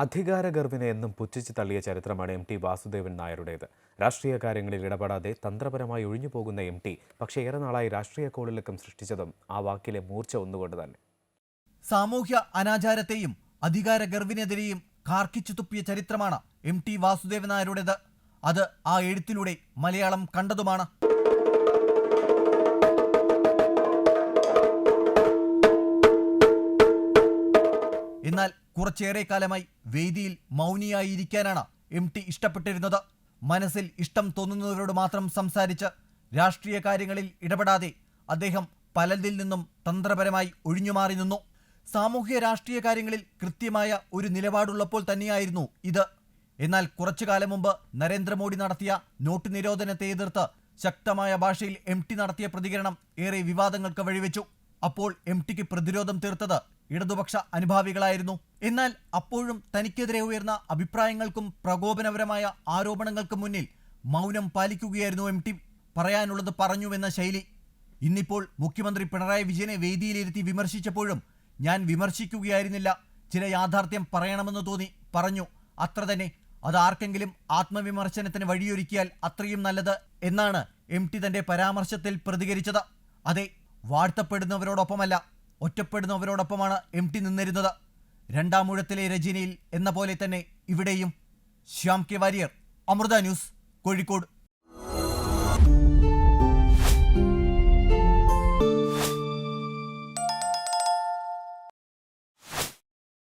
അധികാരഗർവിനെ എന്നും പുച്ഛിച്ച് തള്ളിയ ചരിത്രമാണ് എം ടി വാസുദേവൻ നായരുടേത്. രാഷ്ട്രീയ കാര്യങ്ങളിൽ ഇടപെടാതെ തന്ത്രപരമായി ഒഴിഞ്ഞുപോകുന്ന എം ടി പക്ഷേ ഏറെ നാളായി രാഷ്ട്രീയ കോളിളക്കം സൃഷ്ടിച്ചതും ആ വാക്കിലെ മൂർച്ച ഒന്നുകൊണ്ട് തന്നെ. സാമൂഹ്യ അനാചാരത്തെയും അധികാരഗർവിനെതിരെയും കാർക്കിച്ചു തുപ്പിയ ചരിത്രമാണ് എം ടി വാസുദേവൻ നായരുടേത്. അത് ആ എഴുത്തിലൂടെ മലയാളം കണ്ടതുമാണ്. എന്നാൽ കുറച്ചേറെ കാലമായി വേദിയിൽ മൗനിയായിരിക്കാനാണ് എം ടി ഇഷ്ടപ്പെട്ടിരുന്നത്. മനസ്സിൽ ഇഷ്ടം തോന്നുന്നവരോട് മാത്രം സംസാരിച്ച് രാഷ്ട്രീയ കാര്യങ്ങളിൽ ഇടപെടാതെ അദ്ദേഹം പലതിൽ നിന്നും തന്ത്രപരമായി ഒഴിഞ്ഞുമാറി നിന്നു. സാമൂഹ്യ രാഷ്ട്രീയ കാര്യങ്ങളിൽ കൃത്യമായ ഒരു നിലപാടുള്ളപ്പോൾ തന്നെയായിരുന്നു ഇത്. എന്നാൽ കുറച്ചു കാലം മുമ്പ് നരേന്ദ്രമോദി നടത്തിയ നോട്ട് നിരോധനത്തെ എതിർത്ത് ശക്തമായ ഭാഷയിൽ എം ടി നടത്തിയ പ്രതികരണം ഏറെ വിവാദങ്ങൾക്ക് വഴിവെച്ചു. അപ്പോൾ എം ടിക്ക് പ്രതിരോധം തീർത്തത് ഇടതുപക്ഷ അനുഭാവികളായിരുന്നു. എന്നാൽ അപ്പോഴും തനിക്കെതിരെ ഉയർന്ന അഭിപ്രായങ്ങൾക്കും പ്രകോപനപരമായ ആരോപണങ്ങൾക്കും മുന്നിൽ മൗനം പാലിക്കുകയായിരുന്നു എം ടി. പറയാനുള്ളത് പറഞ്ഞുവെന്ന ശൈലി. ഇന്നിപ്പോൾ മുഖ്യമന്ത്രി പിണറായി വിജയനെ വേദിയിലിരുത്തി വിമർശിച്ചപ്പോഴും ഞാൻ വിമർശിക്കുകയായിരുന്നില്ല, ചില യാഥാർത്ഥ്യം പറയണമെന്ന് തോന്നി, പറഞ്ഞു, അത്ര തന്നെ. അത് ആർക്കെങ്കിലും ആത്മവിമർശനത്തിന് വഴിയൊരുക്കിയാൽ അത്രയും നല്ലത് എന്നാണ് എം ടി തന്റെ പരാമർശത്തിൽ പ്രതികരിച്ചത്. അതെ, വാഴ്ത്തപ്പെടുന്നവരോടൊപ്പമല്ല, ഒറ്റപ്പെടുന്നവരോടൊപ്പമാണ് എം ടി നിന്നിരുന്നത്. രണ്ടാമൂഴത്തിലെ രജനിയിൽ എന്ന പോലെ തന്നെ ഇവിടെയും. ശ്യാം കെ വാര്യർ, അമൃത ന്യൂസ്, കോഴിക്കോട്.